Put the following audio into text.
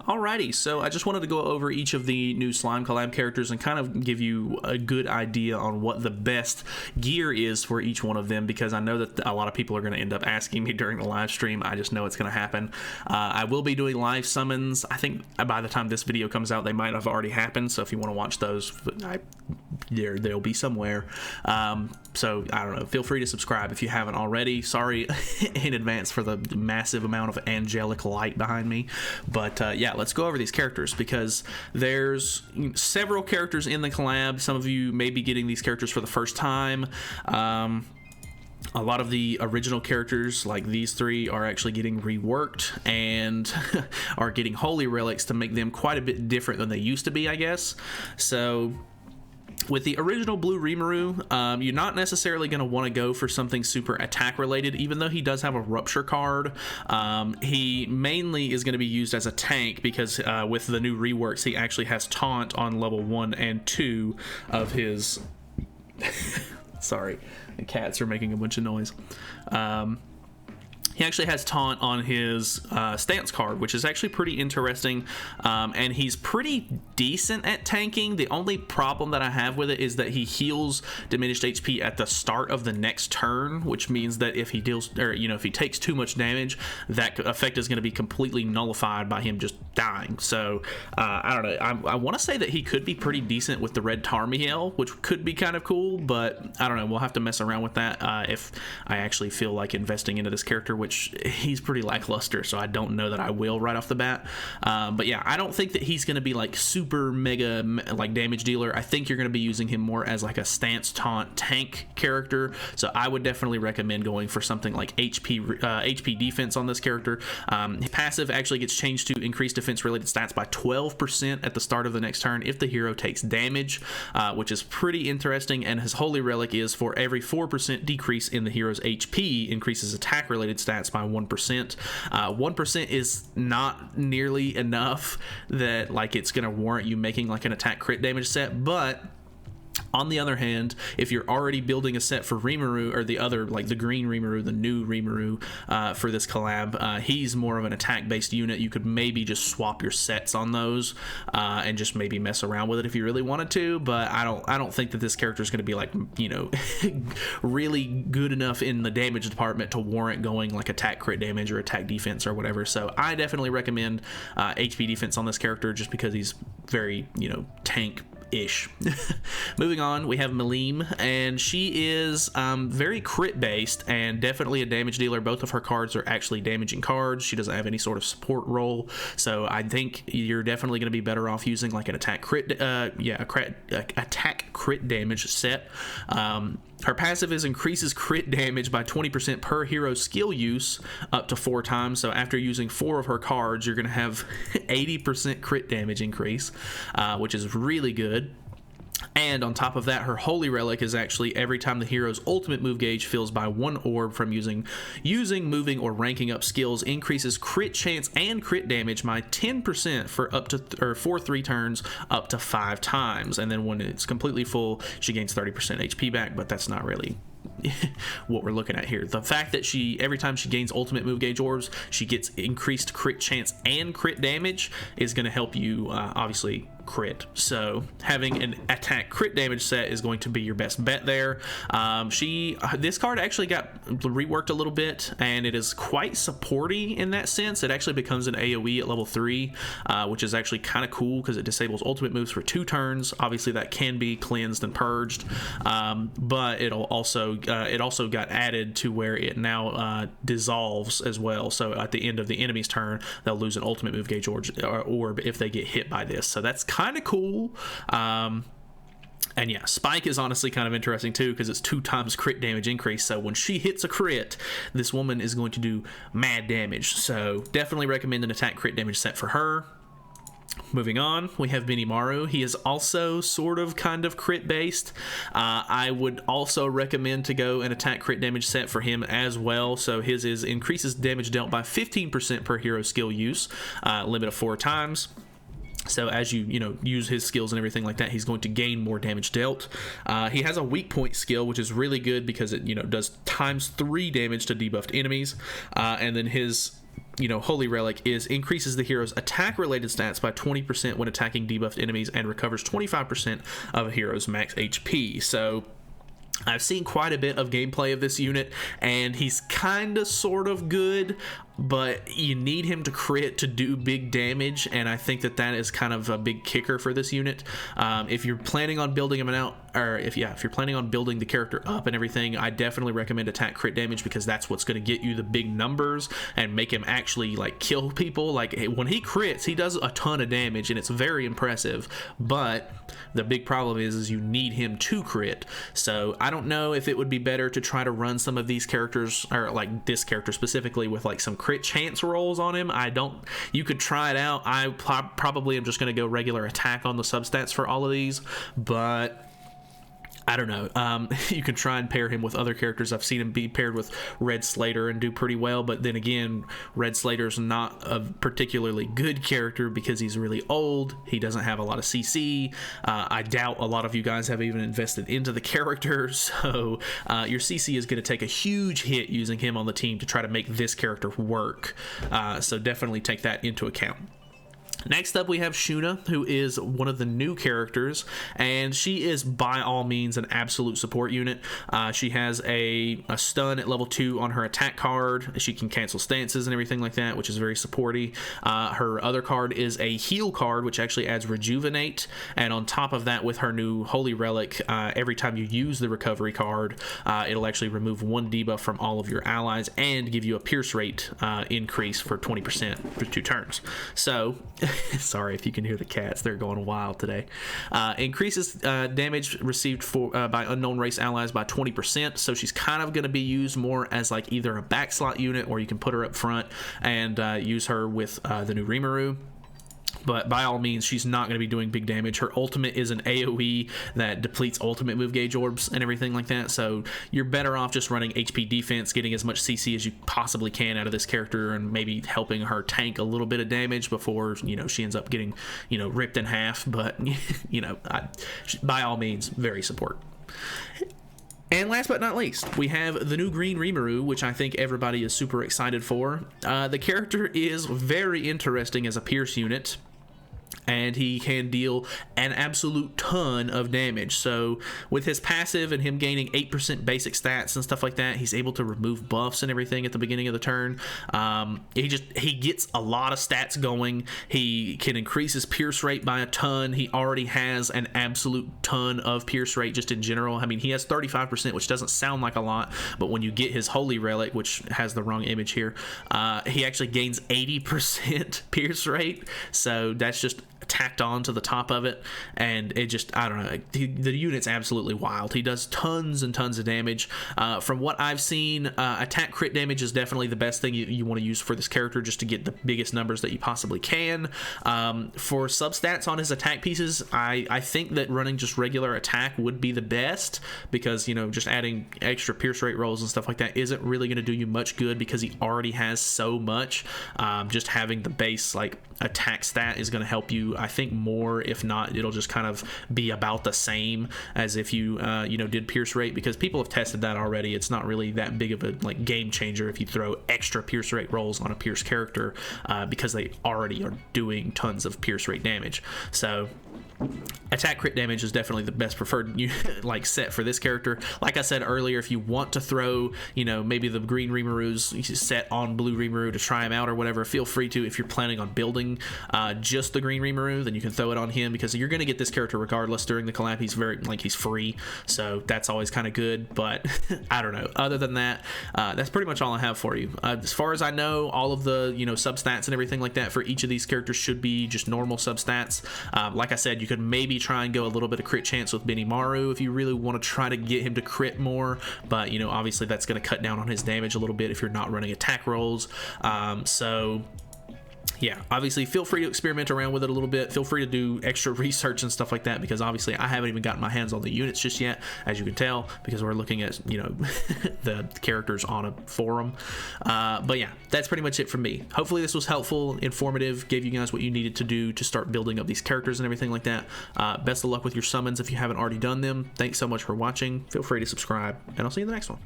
Alrighty, so I just wanted to go over each of the new Slime Collab characters and kind of give you a good idea on what the best gear is for each one of them, because I know that a lot of people are going to end up asking me during the live stream. I just know it's going to happen. I will be doing live summons. I think by the time this video comes out, they might have already happened, so if you want to watch those, they'll be somewhere. So, I don't know, feel free to subscribe if you haven't already. Sorry in advance for the massive amount of angelic light behind me, but yeah, let's go over these characters, because there's several characters in the collab. Some of you may be getting these characters for the first time. A lot of the original characters, like these three, are actually getting reworked and are getting holy relics to make them quite a bit different than they used to be, I guess. So with the original blue Rimuru, you're not necessarily going to want to go for something super attack related, even though he does have a rupture card. He mainly is going to be used as a tank, because with the new reworks, he actually has taunt on level 1 and 2 of his sorry, the cats are making a bunch of noise. He actually has taunt on his stance card, which is actually pretty interesting, and he's pretty decent at tanking. The only problem that I have with it is that he heals diminished HP at the start of the next turn, which means that if he deals, or if he takes too much damage, that effect is going to be completely nullified by him just dying. So I don't know. I want to say that he could be pretty decent with the red Tarmiel, which could be kind of cool, but I don't know. We'll have to mess around with that if I actually feel like investing into this character, which he's pretty lackluster, so I don't know that I will right off the bat. But yeah, I don't think that he's going to be like super mega like damage dealer. I think you're going to be using him more as like a stance taunt tank character, so I would definitely recommend going for something like HP defense on this character. His passive actually gets changed to increase defense related stats by 12% at the start of the next turn if the hero takes damage, which is pretty interesting. And his holy relic is for every 4% decrease in the hero's HP increases attack related stats by 1%. 1% is not nearly enough that like it's gonna warrant you making like an attack crit damage set, but on the other hand, if you're already building a set for Rimuru, or the other, like the green Rimuru, the new Rimuru for this collab, he's more of an attack-based unit. You could maybe just swap your sets on those and just maybe mess around with it if you really wanted to. But I don't think that this character is going to be like, really good enough in the damage department to warrant going like attack crit damage or attack defense or whatever. So I definitely recommend HP defense on this character, just because he's very, tank-ish. Moving on, we have Milim, and she is very crit based and definitely a damage dealer. Both of her cards are actually damaging cards. She doesn't have any sort of support role, so I think you're definitely going to be better off using like an attack crit attack crit damage set. Her passive is increases crit damage by 20% per hero skill use up to 4 times. So after using 4 of her cards, you're going to have 80% crit damage increase, which is really good. And on top of that, her holy relic is actually every time the hero's ultimate move gauge fills by 1 orb from using, moving, or ranking up skills, increases crit chance and crit damage by 10% for 3 turns up to 5 times. And then when it's completely full, she gains 30% HP back, but that's not really what we're looking at here. The fact that every time she gains ultimate move gauge orbs, she gets increased crit chance and crit damage is going to help you obviously crit. So having an attack crit damage set is going to be your best bet there. This card actually got reworked a little bit, and it is quite supporty in that sense. It actually becomes an AoE at level 3, which is actually kind of cool because it disables ultimate moves for 2 turns. Obviously that can be cleansed and purged, but it also got added to where it now dissolves as well. So at the end of the enemy's turn, they'll lose an ultimate move gauge orb if they get hit by this. So that's kind of cool. And yeah, Spike is honestly kind of interesting too, because it's 2 times crit damage increase. So when she hits a crit, this woman is going to do mad damage. So definitely recommend an attack crit damage set for her. Moving on, we have Benimaru. He is also sort of kind of crit based. I would also recommend to go an attack crit damage set for him as well. So his is increases damage dealt by 15% per hero skill use, limit of 4 times. So as you use his skills and everything like that, he's going to gain more damage dealt. He has a weak point skill, which is really good because it does times 3 damage to debuffed enemies. And then his Holy Relic is increases the hero's attack related stats by 20% when attacking debuffed enemies and recovers 25% of a hero's max HP. So I've seen quite a bit of gameplay of this unit, and he's kind of sort of good, but you need him to crit to do big damage, and I think that is kind of a big kicker for this unit. If you're planning on building him out, or if you're planning on building the character up and everything, I definitely recommend attack crit damage, because that's what's going to get you the big numbers and make him actually like kill people. Like when he crits, he does a ton of damage, and it's very impressive, but the big problem is you need him to crit. So I don't know if it would be better to try to run some of these characters, or like this character specifically, with like some crit chance rolls on him. You could try it out. I probably am just going to go regular attack on the substats for all of these, but I don't know. You can try and pair him with other characters. I've seen him be paired with Red Slater and do pretty well, but then again, Red Slater's not a particularly good character because he's really old. He doesn't have a lot of CC. I doubt a lot of you guys have even invested into the character, so your CC is going to take a huge hit using him on the team to try to make this character work. So definitely take that into account. Next up, we have Shuna, who is one of the new characters, and she is by all means an absolute support unit. She has a stun at level 2 on her attack card. She can cancel stances and everything like that, which is very supporty. Her other card is a heal card, which actually adds Rejuvenate, and on top of that, with her new Holy Relic, every time you use the recovery card, it'll actually remove 1 debuff from all of your allies and give you a pierce rate increase for 20% for 2 turns. So sorry if you can hear the cats, they're going wild today. Increases damage received by unknown race allies by 20%, so she's kind of going to be used more as like either a back slot unit, or you can put her up front and use her with the new Rimuru. But by all means, she's not going to be doing big damage. Her ultimate is an AoE that depletes ultimate move gauge orbs and everything like that. So you're better off just running HP defense, getting as much CC as you possibly can out of this character, and maybe helping her tank a little bit of damage before, she ends up getting, ripped in half. But, by all means, very support. And last but not least, we have the new green Rimuru, which I think everybody is super excited for. The character is very interesting as a Pierce unit, and he can deal an absolute ton of damage. So with his passive and him gaining 8% basic stats and stuff like that, he's able to remove buffs and everything at the beginning of the turn. He gets a lot of stats going. He can increase his pierce rate by a ton. He already has an absolute ton of pierce rate just in general. I mean, he has 35%, which doesn't sound like a lot, but when you get his Holy Relic, which has the wrong image here, he actually gains 80% pierce rate. So that's just tacked on to the top of it, and it just, I don't know, the unit's absolutely wild. He does tons and tons of damage. From what I've seen, attack crit damage is definitely the best thing you want to use for this character, just to get the biggest numbers that you possibly can. For substats on his attack pieces, I think that running just regular attack would be the best, because just adding extra pierce rate rolls and stuff like that isn't really going to do you much good, because he already has so much. Just having the base like attack stat is going to help you, I think, more. If not, it'll just kind of be about the same as if you did pierce rate, because people have tested that already. It's not really that big of a game changer if you throw extra pierce rate rolls on a pierce character, because they already are doing tons of pierce rate damage. So attack crit damage is definitely the best preferred set for this character. Like I said earlier, if you want to throw maybe the green Rimuru's set on blue Rimuru to try him out or whatever, feel free to. If you're planning on building just the green Rimuru, then you can throw it on him, because you're going to get this character regardless during the collab. He's he's free, so that's always kind of good. But I don't know, other than that, that's pretty much all I have for you. As far as I know, all of the substats and everything like that for each of these characters should be just normal substats. Like I said, you could maybe try and go a little bit of crit chance with Benimaru if you really want to try to get him to crit more, but obviously that's going to cut down on his damage a little bit if you're not running attack rolls. So yeah, obviously feel free to experiment around with it a little bit. Feel free to do extra research and stuff like that, because obviously I haven't even gotten my hands on the units just yet, as you can tell, because we're looking at the characters on a forum. But yeah, that's pretty much it from me. Hopefully this was helpful, informative, gave you guys what you needed to do to start building up these characters and everything like that. Best of luck with your summons if you haven't already done them. Thanks so much for watching. Feel free to subscribe, and I'll see you in the next one.